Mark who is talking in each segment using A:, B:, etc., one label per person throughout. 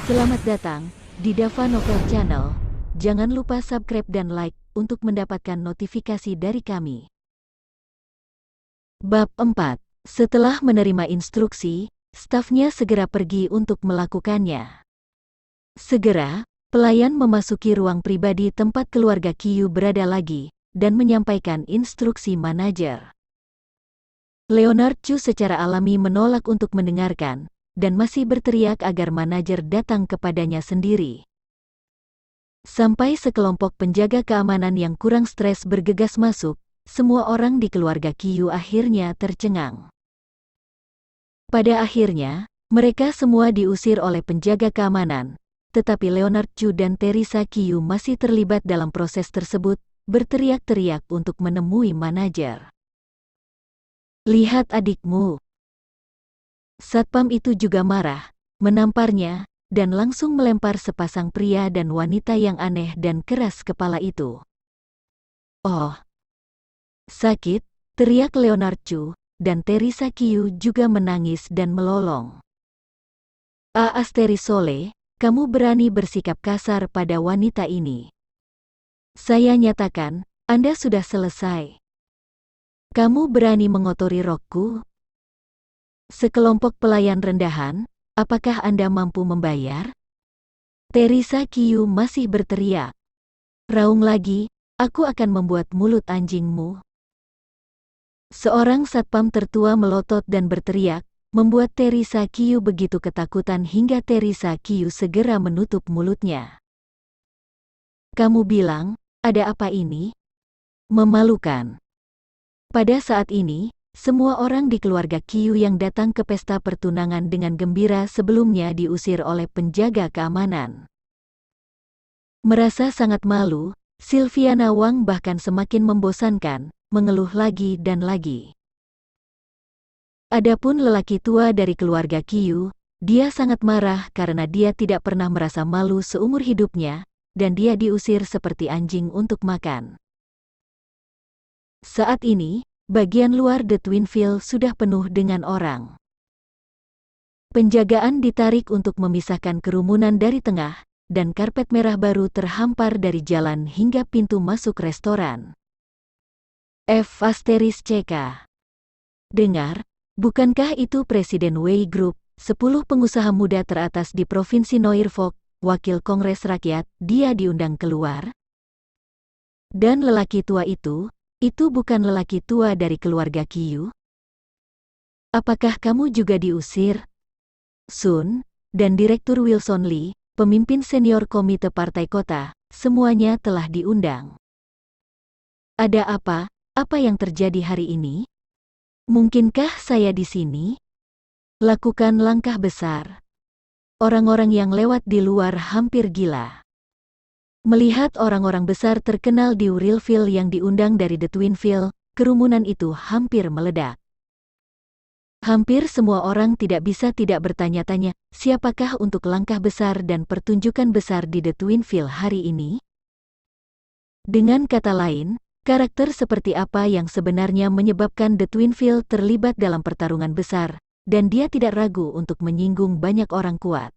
A: Selamat datang di Dava Novel Channel. Jangan lupa subscribe dan like untuk mendapatkan notifikasi dari kami. Bab 4. Setelah menerima instruksi, stafnya segera pergi untuk melakukannya. Segera, pelayan memasuki ruang pribadi tempat keluarga Kyu berada lagi, dan menyampaikan instruksi manajer. Leonard Chu secara alami menolak untuk mendengarkan, dan masih berteriak agar manajer datang kepadanya sendiri. Sampai sekelompok penjaga keamanan yang kurang stres bergegas masuk, semua orang di keluarga Kyu akhirnya tercengang. Pada akhirnya, mereka semua diusir oleh penjaga keamanan, tetapi Leonard Chu dan Teresa Kyu masih terlibat dalam proses tersebut, berteriak-teriak untuk menemui manajer. "Lihat adikmu." Satpam itu juga marah, menamparnya, dan langsung melempar sepasang pria dan wanita yang aneh dan keras kepala itu. "Oh, sakit!" teriak Leonard Chu, dan Teresa Kyu juga menangis dan melolong. "Asterisole, kamu berani bersikap kasar pada wanita ini. Saya nyatakan, Anda sudah selesai. Kamu berani mengotori rokku? Sekelompok pelayan rendahan, apakah Anda mampu membayar?" Teresa Kyu masih berteriak. "Raung lagi, aku akan membuat mulut anjingmu." Seorang satpam tertua melotot dan berteriak, membuat Teresa Kyu begitu ketakutan hingga Teresa Kyu segera menutup mulutnya. "Kamu bilang, ada apa ini? Memalukan." Pada saat ini, semua orang di keluarga Kyu yang datang ke pesta pertunangan dengan gembira sebelumnya diusir oleh penjaga keamanan. Merasa sangat malu, Sylviana Wang bahkan semakin membosankan, mengeluh lagi dan lagi. Adapun lelaki tua dari keluarga Kyu, dia sangat marah karena dia tidak pernah merasa malu seumur hidupnya, dan dia diusir seperti anjing untuk makan. Saat ini, bagian luar The Twinfield sudah penuh dengan orang. Penjagaan ditarik untuk memisahkan kerumunan dari tengah, dan karpet merah baru terhampar dari jalan hingga pintu masuk restoran. CK. Dengar, bukankah itu Presiden Wei Group, 10 pengusaha muda teratas di Provinsi Norfolk, wakil Kongres Rakyat, dia diundang keluar? Dan lelaki tua itu bukan lelaki tua dari keluarga Kyu? Apakah kamu juga diusir? Sun, dan Direktur Wilson Lee, pemimpin senior komite partai kota, semuanya telah diundang. Ada apa? Apa yang terjadi hari ini? Mungkinkah saya di sini? Lakukan langkah besar. Orang-orang yang lewat di luar hampir gila. Melihat orang-orang besar terkenal di Urillville yang diundang dari The Twinfield, kerumunan itu hampir meledak. Hampir semua orang tidak bisa tidak bertanya-tanya, siapakah untuk langkah besar dan pertunjukan besar di The Twinfield hari ini? Dengan kata lain, karakter seperti apa yang sebenarnya menyebabkan The Twinfield terlibat dalam pertarungan besar, dan dia tidak ragu untuk menyinggung banyak orang kuat.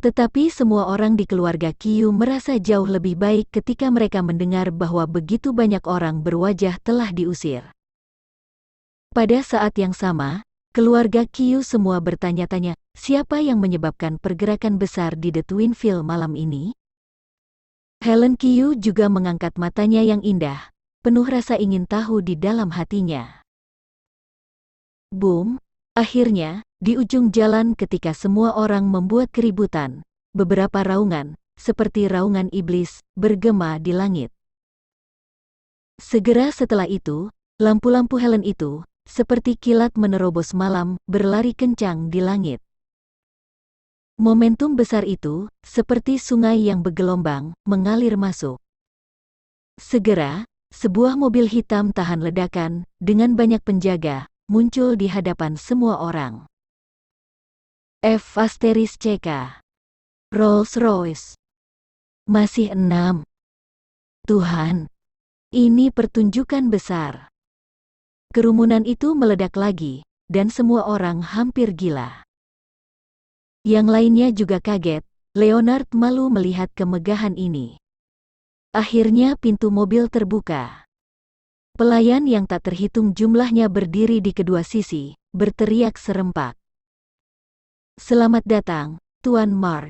A: Tetapi semua orang di keluarga Kyu merasa jauh lebih baik ketika mereka mendengar bahwa begitu banyak orang berwajah telah diusir. Pada saat yang sama, keluarga Kyu semua bertanya-tanya, siapa yang menyebabkan pergerakan besar di The Twinfield malam ini? Helen Kyu juga mengangkat matanya yang indah, penuh rasa ingin tahu di dalam hatinya. Boom! Akhirnya, di ujung jalan ketika semua orang membuat keributan, beberapa raungan, seperti raungan iblis, bergema di langit. Segera setelah itu, lampu-lampu Helen itu, seperti kilat menerobos malam, berlari kencang di langit. Momentum besar itu, seperti sungai yang bergelombang, mengalir masuk. Segera, sebuah mobil hitam tahan ledakan, dengan banyak penjaga, muncul di hadapan semua orang. CK. Rolls-Royce. Masih 6. Tuhan, ini pertunjukan besar. Kerumunan itu meledak lagi, dan semua orang hampir gila. Yang lainnya juga kaget. Leonard malu melihat kemegahan ini. Akhirnya pintu mobil terbuka. Pelayan yang tak terhitung jumlahnya berdiri di kedua sisi, berteriak serempak. "Selamat datang, Tuan Mark.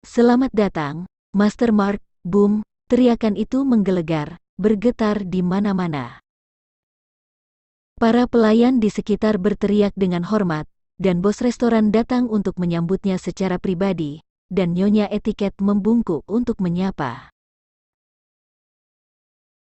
A: Selamat datang, Master Mark." Boom, teriakan itu menggelegar, bergetar di mana-mana. Para pelayan di sekitar berteriak dengan hormat, dan bos restoran datang untuk menyambutnya secara pribadi, dan nyonya etiket membungkuk untuk menyapa.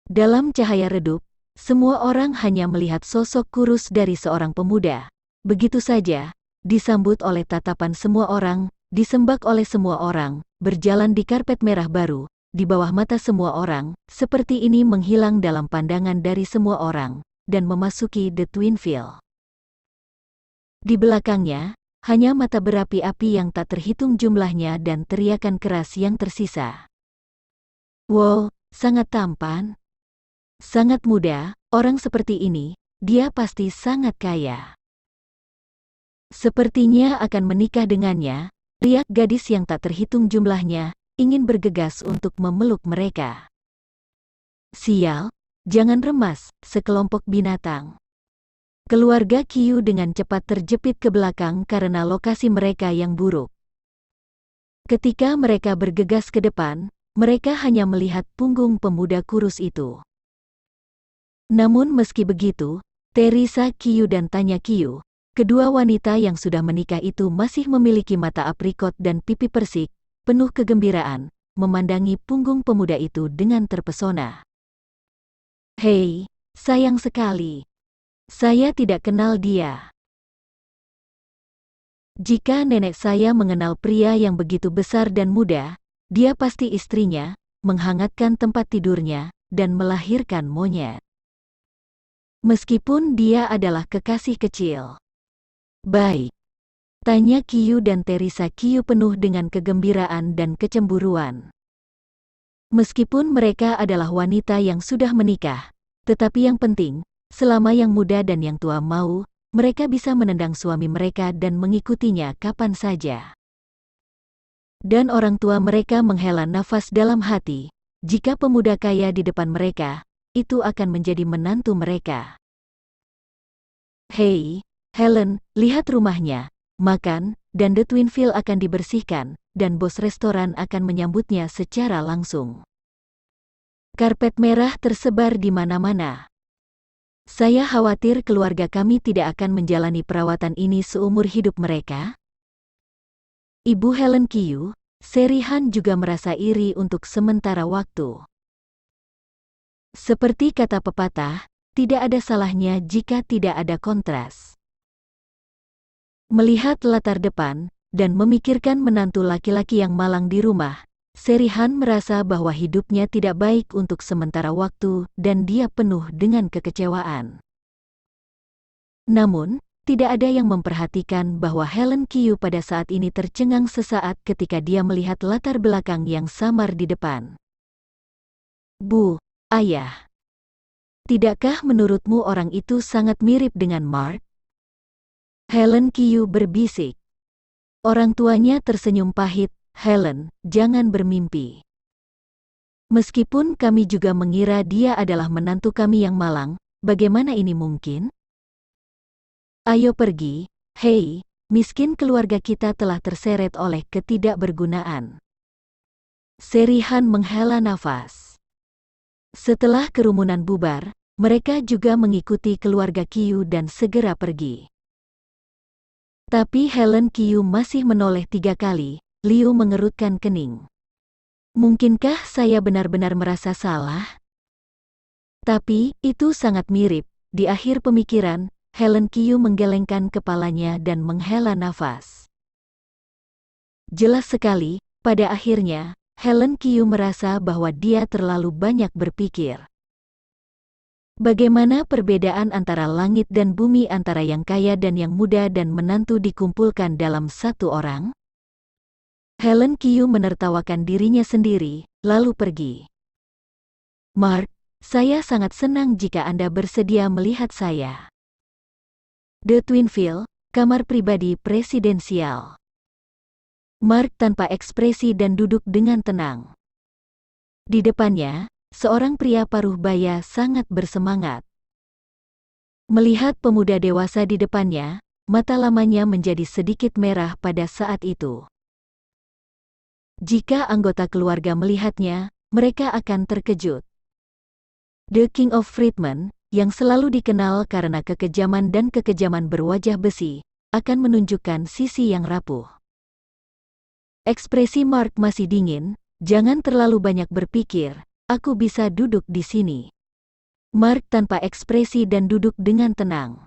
A: Dalam cahaya redup, semua orang hanya melihat sosok kurus dari seorang pemuda. Begitu saja, disambut oleh tatapan semua orang, disembah oleh semua orang, berjalan di karpet merah baru, di bawah mata semua orang, seperti ini menghilang dalam pandangan dari semua orang, dan memasuki The Twinfield. Di belakangnya, hanya mata berapi-api yang tak terhitung jumlahnya dan teriakan keras yang tersisa. "Wow, sangat tampan. Sangat muda, orang seperti ini, dia pasti sangat kaya. Sepertinya akan menikah dengannya," teriak gadis yang tak terhitung jumlahnya, ingin bergegas untuk memeluk mereka. "Sial, jangan remas, sekelompok binatang." Keluarga Qiu dengan cepat terjepit ke belakang karena lokasi mereka yang buruk. Ketika mereka bergegas ke depan, mereka hanya melihat punggung pemuda kurus itu. Namun meski begitu, Teresa Qiu dan Tanya Qiu, kedua wanita yang sudah menikah itu masih memiliki mata aprikot dan pipi persik, penuh kegembiraan, memandangi punggung pemuda itu dengan terpesona. "Hei, sayang sekali. Saya tidak kenal dia. Jika nenek saya mengenal pria yang begitu besar dan muda, dia pasti istrinya, menghangatkan tempat tidurnya, dan melahirkan monyet. Meskipun dia adalah kekasih kecil." "Baik," tanya Qiu dan Teresa Qiu penuh dengan kegembiraan dan kecemburuan. Meskipun mereka adalah wanita yang sudah menikah, tetapi yang penting, selama yang muda dan yang tua mau, mereka bisa menendang suami mereka dan mengikutinya kapan saja. Dan orang tua mereka menghela nafas dalam hati, jika pemuda kaya di depan mereka, itu akan menjadi menantu mereka. "Hei, Helen, lihat rumahnya, makan, dan The Twinfield akan dibersihkan, dan bos restoran akan menyambutnya secara langsung. Karpet merah tersebar di mana-mana. Saya khawatir keluarga kami tidak akan menjalani perawatan ini seumur hidup mereka." Ibu Helen Qiu, Seri Han juga merasa iri untuk sementara waktu. Seperti kata pepatah, tidak ada salahnya jika tidak ada kontras. Melihat latar depan, dan memikirkan menantu laki-laki yang malang di rumah, Seri Han merasa bahwa hidupnya tidak baik untuk sementara waktu dan dia penuh dengan kekecewaan. Namun, tidak ada yang memperhatikan bahwa Helen Qiu pada saat ini tercengang sesaat ketika dia melihat latar belakang yang samar di depan. "Bu, ayah. Tidakkah menurutmu orang itu sangat mirip dengan Mark?" Helen Qiu berbisik. Orang tuanya tersenyum pahit. "Helen, jangan bermimpi. Meskipun kami juga mengira dia adalah menantu kami yang malang, bagaimana ini mungkin? Ayo pergi, hei, miskin keluarga kita telah terseret oleh ketidakbergunaan." Seri Han menghela nafas. Setelah kerumunan bubar, mereka juga mengikuti keluarga Qiu dan segera pergi. Tapi Helen Qiu masih menoleh 3 kali. Liu mengerutkan kening. "Mungkinkah saya benar-benar merasa salah? Tapi, itu sangat mirip." Di akhir pemikiran, Helen Qiu menggelengkan kepalanya dan menghela nafas. Jelas sekali, pada akhirnya, Helen Qiu merasa bahwa dia terlalu banyak berpikir. Bagaimana perbedaan antara langit dan bumi, antara yang kaya dan yang muda dan menantu dikumpulkan dalam satu orang? Helen Qiu menertawakan dirinya sendiri, lalu pergi. "Mark, saya sangat senang jika Anda bersedia melihat saya." The Twinfield, kamar pribadi presidensial. Mark tanpa ekspresi dan duduk dengan tenang. Di depannya, seorang pria paruh baya sangat bersemangat. Melihat pemuda dewasa di depannya, mata lamanya menjadi sedikit merah pada saat itu. Jika anggota keluarga melihatnya, mereka akan terkejut. The King of Freedmen, yang selalu dikenal karena kekejaman dan kekejaman berwajah besi, akan menunjukkan sisi yang rapuh. Ekspresi Mark masih dingin. Jangan terlalu banyak berpikir, aku bisa duduk di sini. Mark tanpa ekspresi dan duduk dengan tenang.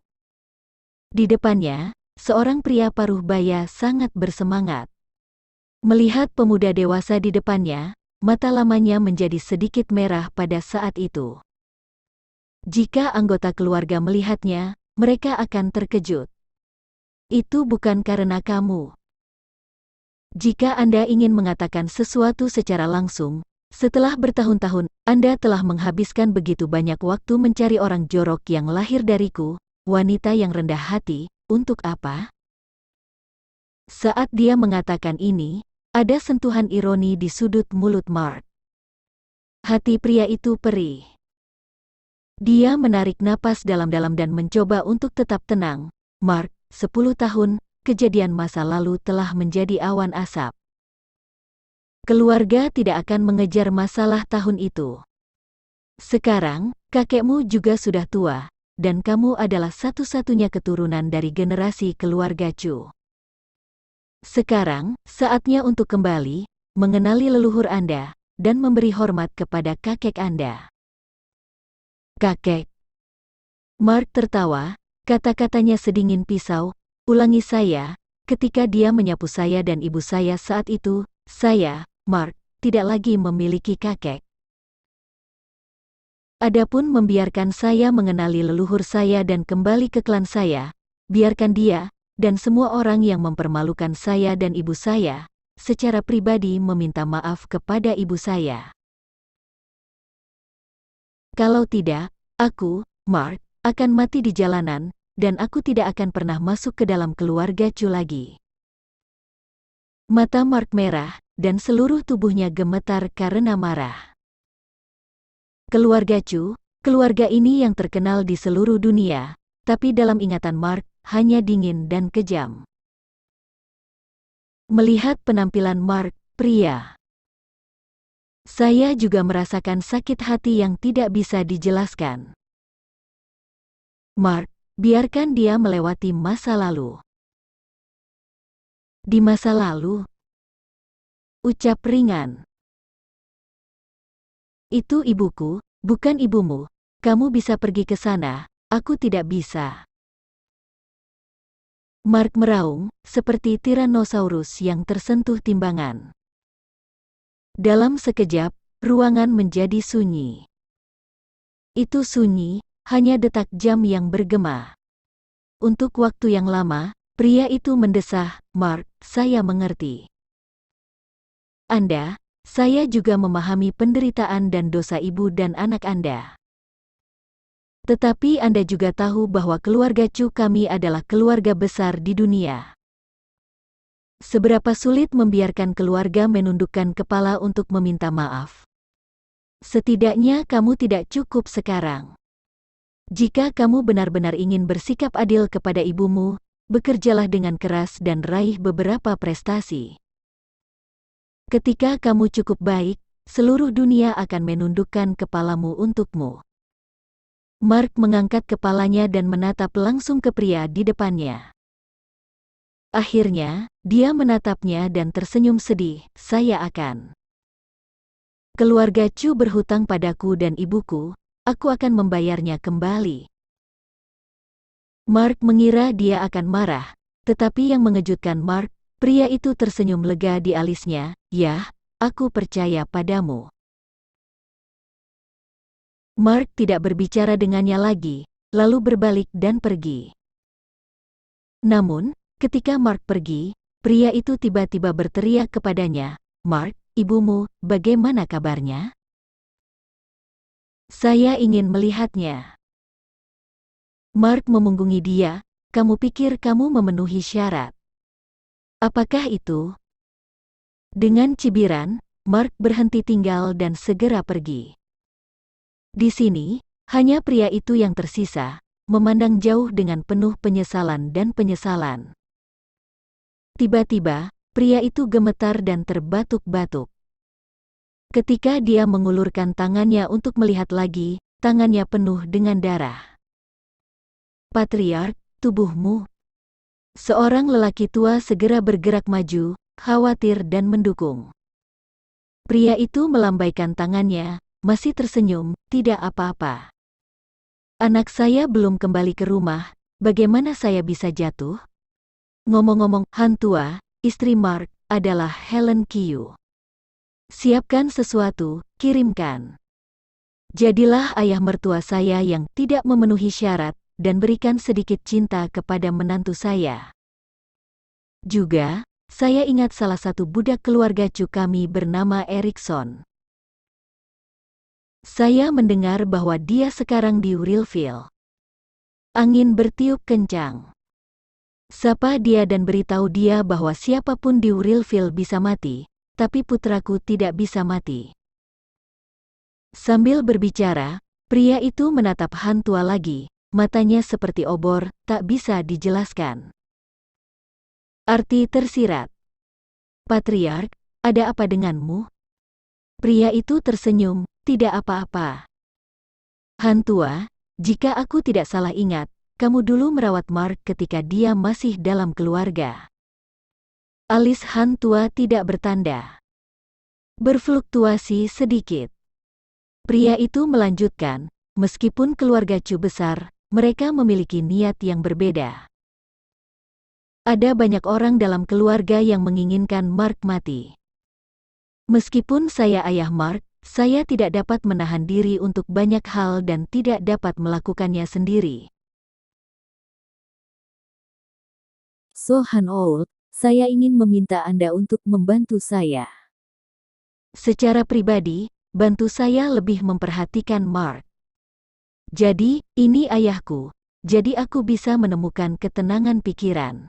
A: Di depannya, seorang pria paruh baya sangat bersemangat. Melihat pemuda dewasa di depannya, mata lamanya menjadi sedikit merah pada saat itu. Jika anggota keluarga melihatnya, mereka akan terkejut. Itu bukan karena kamu. Jika Anda ingin mengatakan sesuatu secara langsung, setelah bertahun-tahun, Anda telah menghabiskan begitu banyak waktu mencari orang jorok yang lahir dariku, wanita yang rendah hati, untuk apa? Saat dia mengatakan ini, ada sentuhan ironi di sudut mulut Mark. Hati pria itu perih. Dia menarik napas dalam-dalam dan mencoba untuk tetap tenang. Mark, 10 tahun, kejadian masa lalu telah menjadi awan asap. Keluarga tidak akan mengejar masalah tahun itu. Sekarang, kakekmu juga sudah tua, dan kamu adalah satu-satunya keturunan dari generasi keluarga Chu. Sekarang, saatnya untuk kembali, mengenali leluhur Anda, dan memberi hormat kepada kakek Anda. Kakek. Mark tertawa, kata-katanya sedingin pisau. Ulangi saya, ketika dia menyapu saya dan ibu saya saat itu, saya, Mark, tidak lagi memiliki kakek. Adapun membiarkan saya mengenali leluhur saya dan kembali ke klan saya, biarkan dia, dan semua orang yang mempermalukan saya dan ibu saya, secara pribadi meminta maaf kepada ibu saya. Kalau tidak, aku, Mark, akan mati di jalanan, dan aku tidak akan pernah masuk ke dalam keluarga Chu lagi. Mata Mark merah, dan seluruh tubuhnya gemetar karena marah. Keluarga Chu, keluarga ini yang terkenal di seluruh dunia, tapi dalam ingatan Mark, hanya dingin dan kejam. Melihat penampilan Mark, pria. Saya juga merasakan sakit hati yang tidak bisa dijelaskan. Mark, biarkan dia melewati masa lalu. Di masa lalu, ucap ringan. Itu ibuku, bukan ibumu. Kamu bisa pergi ke sana, aku tidak bisa. Mark meraung, seperti Tyrannosaurus yang tersentuh timbangan. Dalam sekejap, ruangan menjadi sunyi. Itu sunyi, hanya detak jam yang bergema. Untuk waktu yang lama, pria itu mendesah, Mark, saya mengerti. Saya juga memahami penderitaan dan dosa ibu dan anak Anda. Tetapi Anda juga tahu bahwa keluarga Chu kami adalah keluarga besar di dunia. Seberapa sulit membiarkan keluarga menundukkan kepala untuk meminta maaf. Setidaknya kamu tidak cukup sekarang. Jika kamu benar-benar ingin bersikap adil kepada ibumu, bekerjalah dengan keras dan raih beberapa prestasi. Ketika kamu cukup baik, seluruh dunia akan menundukkan kepalamu untukmu. Mark mengangkat kepalanya dan menatap langsung ke pria di depannya. Akhirnya, dia menatapnya dan tersenyum sedih, saya akan. Keluarga Chu berhutang padaku dan ibuku, aku akan membayarnya kembali. Mark mengira dia akan marah, tetapi yang mengejutkan Mark, pria itu tersenyum lega di alisnya, "Yah, aku percaya padamu." Mark tidak berbicara dengannya lagi, lalu berbalik dan pergi. Namun, ketika Mark pergi, pria itu tiba-tiba berteriak kepadanya, "Mark, ibumu, bagaimana kabarnya? Saya ingin melihatnya." Mark memunggungi dia, "Kamu pikir kamu memenuhi syarat? Apakah itu?" Dengan cibiran, Mark berhenti tinggal dan segera pergi. Di sini, hanya pria itu yang tersisa, memandang jauh dengan penuh penyesalan dan penyesalan. Tiba-tiba, pria itu gemetar dan terbatuk-batuk. Ketika dia mengulurkan tangannya untuk melihat lagi, tangannya penuh dengan darah. Patriark, tubuhmu. Seorang lelaki tua segera bergerak maju, khawatir dan mendukung. Pria itu melambaikan tangannya, masih tersenyum, tidak apa-apa. Anak saya belum kembali ke rumah, bagaimana saya bisa jatuh? Ngomong-ngomong, Han tua, istri Mark, adalah Helen Kyu. Siapkan sesuatu, kirimkan. Jadilah ayah mertua saya yang tidak memenuhi syarat, dan berikan sedikit cinta kepada menantu saya. Juga, saya ingat salah satu budak keluarga Chu kami bernama Erikson. Saya mendengar bahwa dia sekarang di Wrillville. Angin bertiup kencang. Sapa dia dan beritahu dia bahwa siapapun di Wrillville bisa mati, tapi putraku tidak bisa mati. Sambil berbicara, pria itu menatap Han tua lagi, matanya seperti obor, tak bisa dijelaskan. Arti tersirat. Patriark, ada apa denganmu? Pria itu tersenyum, tidak apa-apa. Han tua, jika aku tidak salah ingat, kamu dulu merawat Mark ketika dia masih dalam keluarga. Alis Han tua tidak bertanda. Berfluktuasi sedikit. Pria itu melanjutkan, meskipun keluarga Chu besar, mereka memiliki niat yang berbeda. Ada banyak orang dalam keluarga yang menginginkan Mark mati. Meskipun saya ayah Mark, saya tidak dapat menahan diri untuk banyak hal dan tidak dapat melakukannya sendiri.
B: So Han Old, saya ingin meminta Anda untuk membantu saya.
A: Secara pribadi, bantu saya lebih memperhatikan Mark. Jadi, ini ayahku, jadi aku bisa menemukan ketenangan pikiran.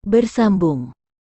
A: Bersambung.